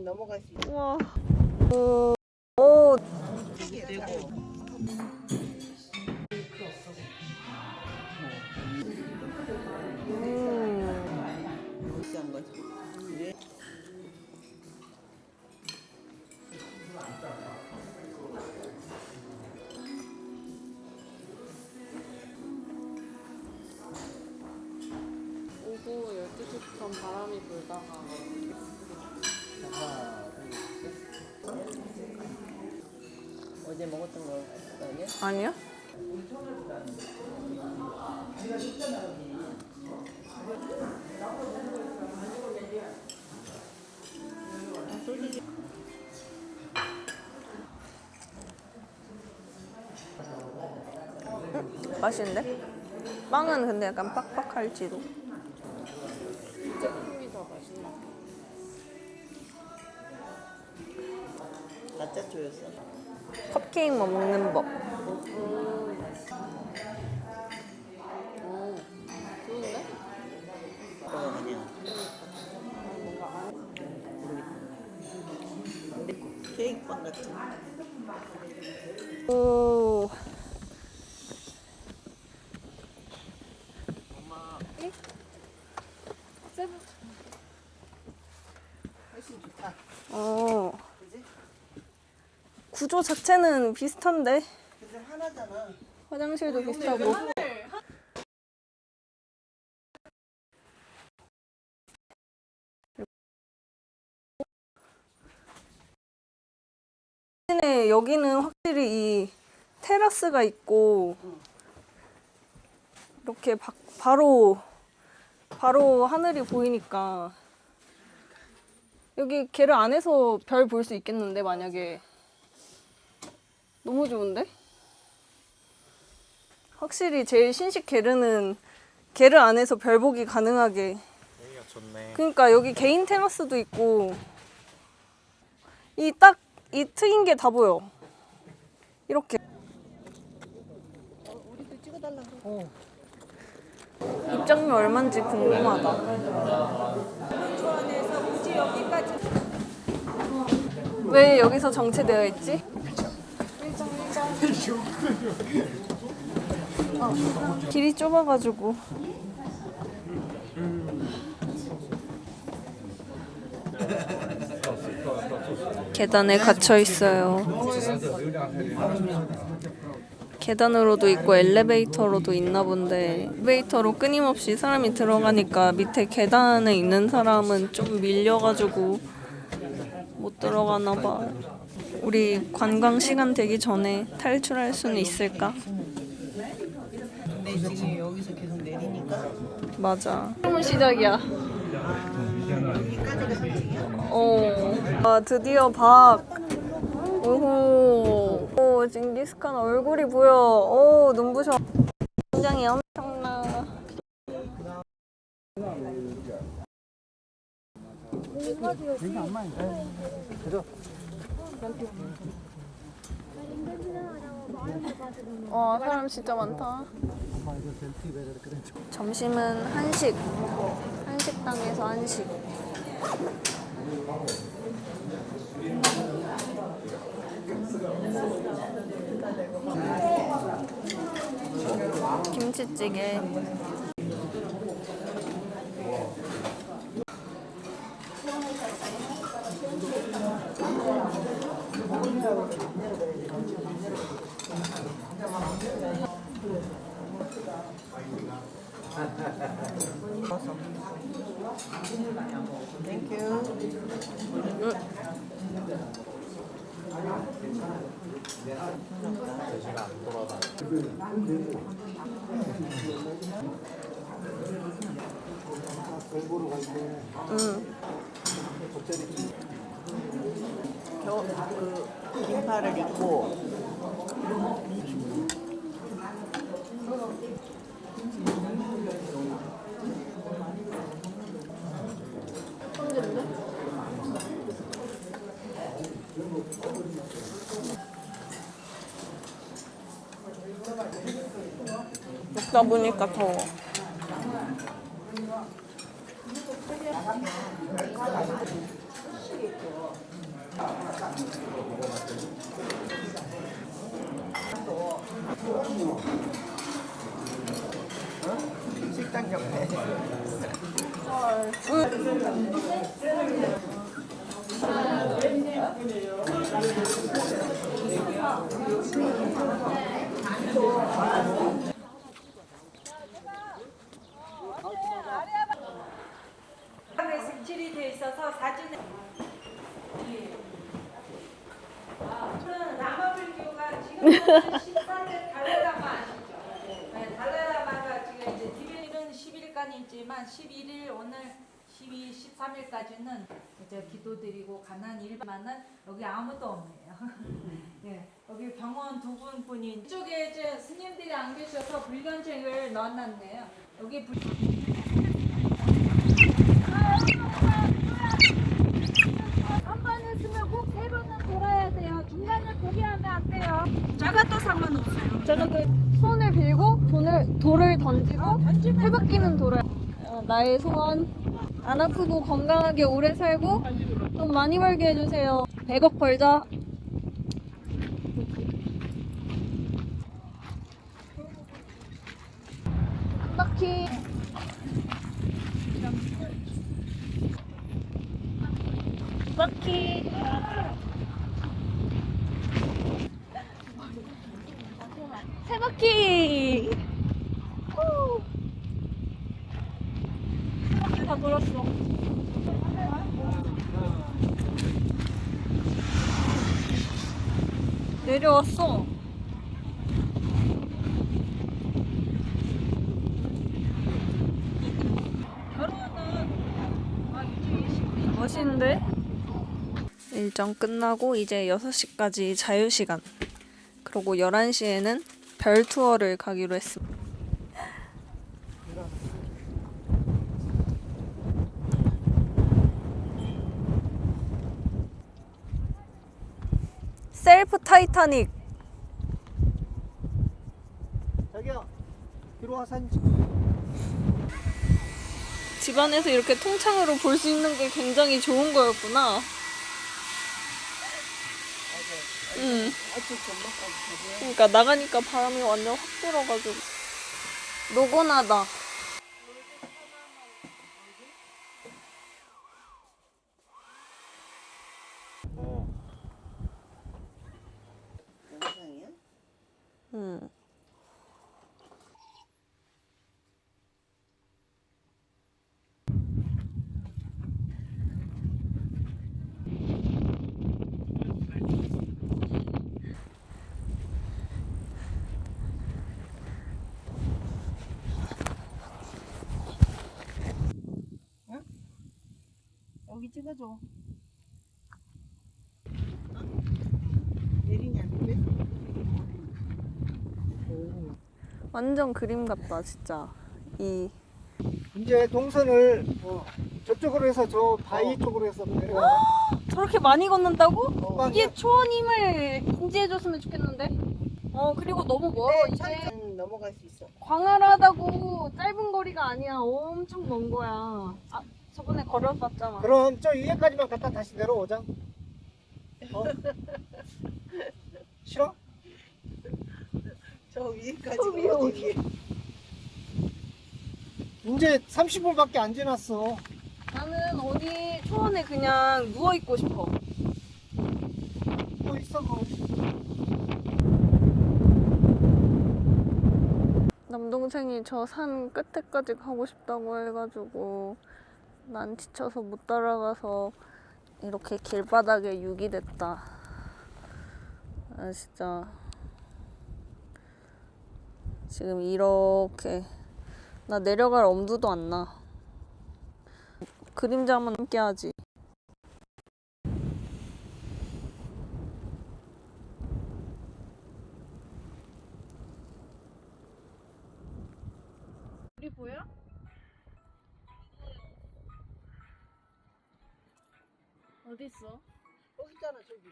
넘어갈 수 있어. 우와. 오. 오. 되고. 비싼 거지. 왜? 오후 12시부터 바람이 불다가 어제 먹었던 거 아니야? 아니야? 맛있는데? 빵은 근데 약간 빡빡할지도. 제품이 더 맛있나? 가짜 초였어. 컵케이크 먹는 법. 좋은데? 뭐가 그냥. 근데 케이크 빵 같은. 오. 훨씬 좋다. 어. 그지? 구조 자체는 비슷한데 근데 하나잖아. 화장실도 비슷하고. 대신에 여기는 확실히 이 테라스가 있고 이렇게 바로 하늘이 보이니까 여기 게르 안에서 별 볼 수 있겠는데 만약에. 너무 좋은데? 확실히 제일 신식 게르는 게르 안에서 별 보기 가능하게. 여기가 좋네. 그러니까 여기 개인 테라스도 있고 이 트인 게 다 보여. 이렇게. 우리도 찍어달라고. 입장료 얼마인지 궁금하다. 안에서 굳이 여기까지. 왜 여기서 정체되어 있지? 길이 좁아가지고. 계단에 갇혀 있어요. 계단으로도 있고 엘리베이터로도 있나 본데 엘리베이터로 끊임없이 사람이 들어가니까 밑에 계단에 있는 사람은 좀 밀려가지고 못 들어가나 봐. 우리 관광 시간 되기 전에 탈출할 수는 있을까? 근데 지금 여기서 계속 내리니까. 맞아. 새로운 시작이야. 드디어 박. 오호. 오, 징기스칸 얼굴이 보여. 오, 눈부셔. 굉장히 엄청나. 사람 진짜 많다. 점심은 한식당에서 한식. 김치찌개. 땡큐. 그 긴팔을 입고 먹다 보니까 더워. 식당 옆에. 색칠이 돼 있어서 사진에 남아불교가 지금 14대 달라라마 아시죠? 네, 달라라마가 지금 이제 티베트는 10일간 있지만 11일 오늘 12, 13일까지는 이제 기도드리고 가난 일만은 여기 아무도 없네요. 예, 여기 병원 두 분뿐이 이쪽에 이제 스님들이 안 계셔서 불견책을 넣어놨네요. 여기 한 번을 쓰면 꼭 세 번은 돌아야 돼요. 중간에 포기하면 안 돼요. 작아도 상관없어요. 제가 손을 빌고 돌을 던지고 세 바퀴는 돌아요. 나의 소원 안 아프고 건강하게 오래 살고 돈 많이 벌게 해주세요. 100억 벌자. 한 바퀴. 두 바퀴. 세 바퀴. 후. 세 바퀴 다 돌았어. 내려왔어. 멋있는데? 일정 끝나고 이제 6시까지 자유시간. 그리고 11시에는 별 투어를 가기로 했습니다. 셀프 타이타닉. 저기요. 뒤로 와 사진 찍. 집안에서 이렇게 통창으로 볼 수 있는 게 굉장히 좋은 거였구나. 응. 그러니까 나가니까 바람이 완전 확 불어가지고 노곤하다. 영상이야? 응. 여기 찍어줘. 내리냐? 완전 그림 같다 진짜. 이 이제 동선을 저쪽으로 해서 저 바위 쪽으로 해서 내려가. 저렇게 많이 걷는다고? 어. 이게 초원임을 인지해줬으면 좋겠는데. 그리고 너무 멀어. 이게 넘어갈 수 있어. 광활하다고 짧은 거리가 아니야. 엄청 먼 거야. 아, 저번에 걸어봤잖아. 그럼 저 위에까지만 갔다 다시 내려오자. 싫어? 저 위에까지. 저 위에 어디? 이제 30분밖에 안 지났어. 나는 어디 초원에 그냥 누워있고 싶어. 뭐 있어 거기. 남동생이 저 산 끝에까지 가고 싶다고 해가지고 난 지쳐서 못 따라가서 이렇게 길바닥에 유기됐다. 아 진짜 지금 이렇게 나 내려갈 엄두도 안 나. 그림자만 함께하지. 우리 보여? 어디 있어? 거기 있잖아 저기.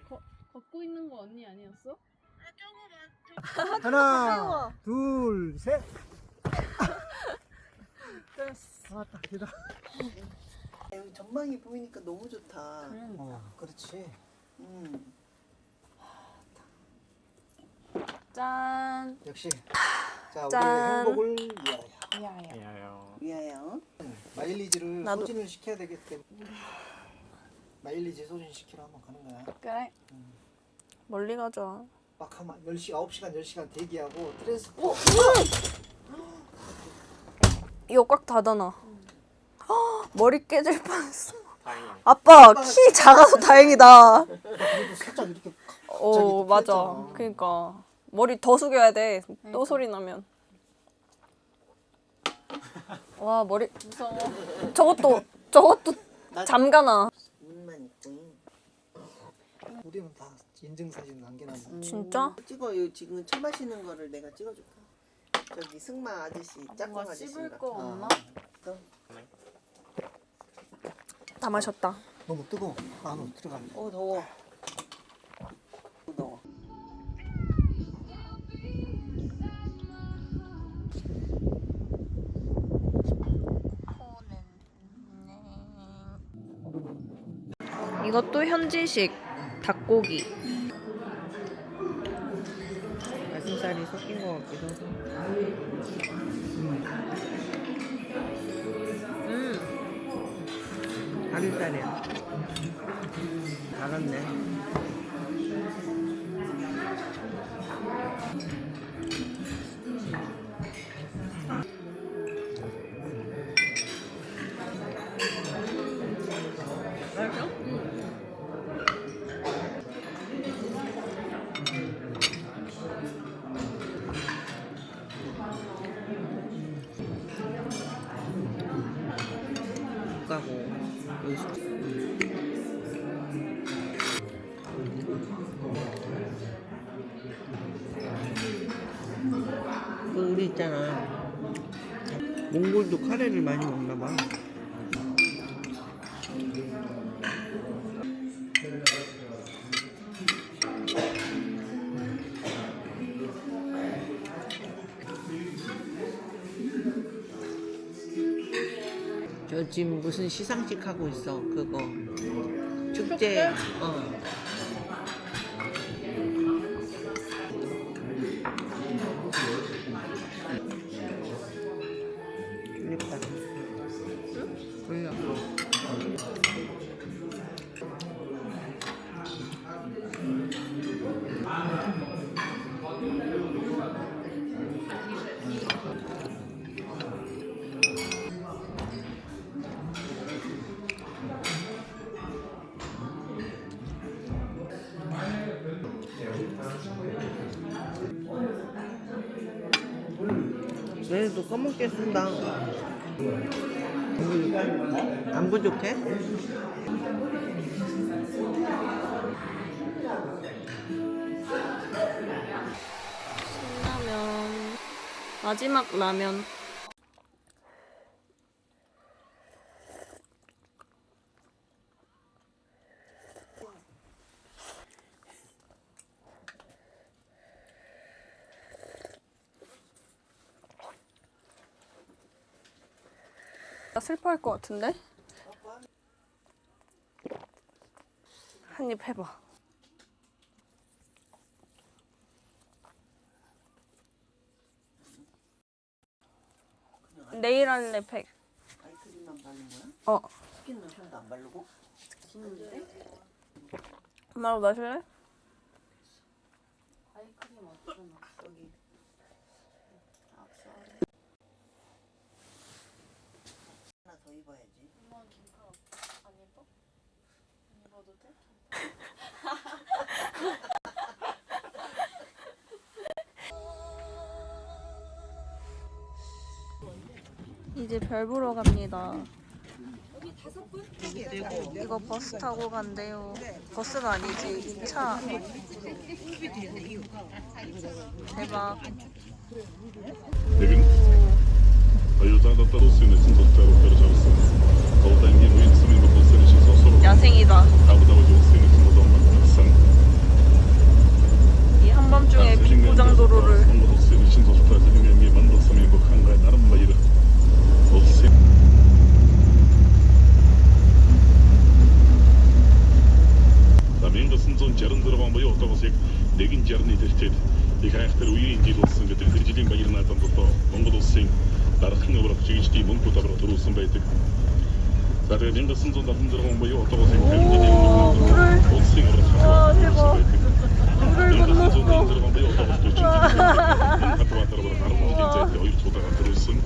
걷고 있는 거 언니 아니었어? 하나, 둘, 셋. 딱 기다. 여기 전망이 보이니까 너무 좋다. 그렇지. 짠. 역시. 자, 짠. 우리 행복을 위하여. 위하여. 마일리지를 나도. 소진을 시켜야 되기 때문에. 마일리지 소진 시키러 한번 가는 거야. 그래. 멀리 가자. 막 한 10시간, 9시간, 10시간 대기하고 트랜스포. 이거 꽉 닫아놔. 헉, 머리 깨질 뻔했어. 아빠 키 작아서 다행이다. 그래도 살짝 이렇게 오 맞아. 피했잖아. 그러니까 머리 더 숙여야 돼. 또 소리 나면. 와 머리 무서워. 저것도 잠가놔. 눈만 있고. 우리는 다 인증사진 남겨놨어. 진짜? 찍어요. 지금 차 마시는 거를 내가 찍어줄까? 저기 승마 아저씨, 짝꿍 아저씨가. 없나? 어. 다 마셨다. 너무 뜨거워. 안으로 들어가. 더워. 더워. 이것도 현지식 닭고기. 가슴살이 섞인 것 같기도 하고. 다리살이야. 달았네. 가고 그 우리 있잖아 몽골도 카레를 많이 먹나 봐. 저 지금 무슨 시상식 하고 있어. 그거 축제. 예쁘다. 몰라. 얘도 검은깨 쓴다. 안 부족해? 신라면. 마지막 라면. 나 슬퍼할 것 같은데? 한 입 해봐. 내일 할래 팩. 아이크림만 바른 거야? 어. 스킨 로션도 안 바르고? 엄마로 마실래? 여기 하나 더 입어야지. 이제 별 보러 갑니다. 이거 버스 타고 간대요. 버스가 아니지, 차. 대박. Evin ayırdan da olsun için doktor operasyonu. Koldan gibi uyusun bu olsun için soru. 야생이다. Abu Dhabi olsun için o zaman baksan. 이 한밤중에 비포장도로를. olsun için doktor dedim ki ben de sana bu kanka 나름 bayır. olsun. Tabii en 1960 он буюу одоо бас яг нэгэн жарны тэртээд их хайхтар үеийн жил болсон гэдэг тэр жилийн баяр наадам дотор Монгол улсын дарахны аврах чиглэлийн мөнгө тавраа төрүүлсэн байдаг. За тэгээд 1976 он буюу одоо бас яг 50 жилийн өмнө улсын аврах 대박. 물을 건넜어. 1976 он буюу одоо бас 40 жилийн өмнө хатватар аврах 10 жилийн зайд хоёр цудагаар төрүүлсэн.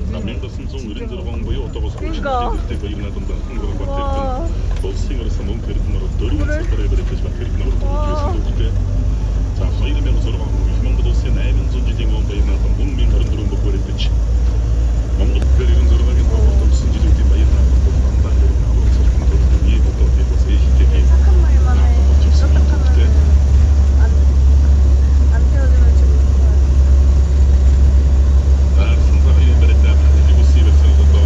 1996 он буюу одоо бас 30 жилийн тэртээ баяр наадамд дарахны аврах батэрсэн улсын аврах мөнгө тэрднэр 4 цагаараа баригдаж батэрсэн аврах төлөвлөсөн. За 2006 он Монгол улсын 800 жилийн өмнө баяр наадам 1024 мөнгө баригдаж Монгол улсын 96-гийн тогтсон жилийн баяр наадам дандаа аврах цогцлон төлөвлөсөн ийм одоо тийм бас ээлжтэй 착한 말만 해. 안 태워주면 죽을 거야. 그러니까 이것이 5%든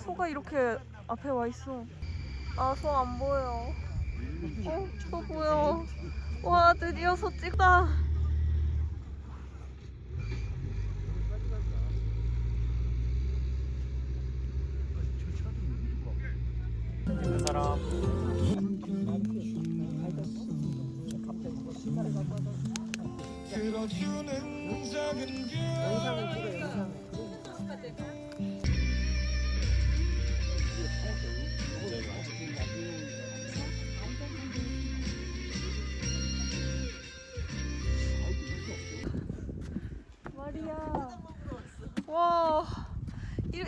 소가 이렇게 앞에 와 있어. 아, 소 안 보여. 소 보여. 와, 드디어 소 찍다. 영상을 찍어 영상. 말이야. 와,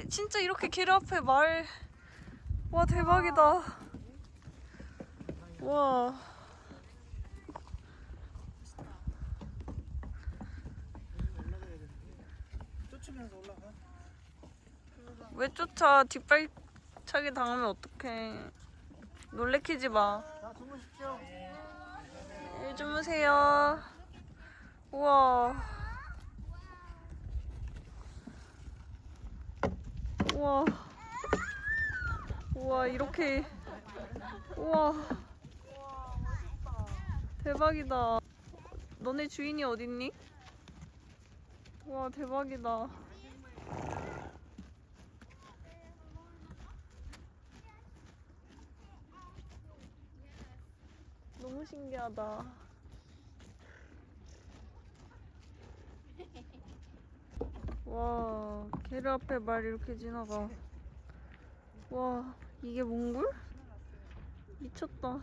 진짜 이렇게 길 앞에 말. 와, 대박이다. 와. 쫓으면서 올라가. 왜 쫓아? 뒷발차기 당하면 어떡해. 놀래키지 마. 자, 주무십시오. 일 주무세요. 우와. 우와. 우와, 이렇게. 우와. 대박이다. 너네 주인이 어딨니? 우와, 대박이다. 너무 신기하다. 와, 길 앞에 말 이렇게 지나가. 와, 이게 몽골? 미쳤다.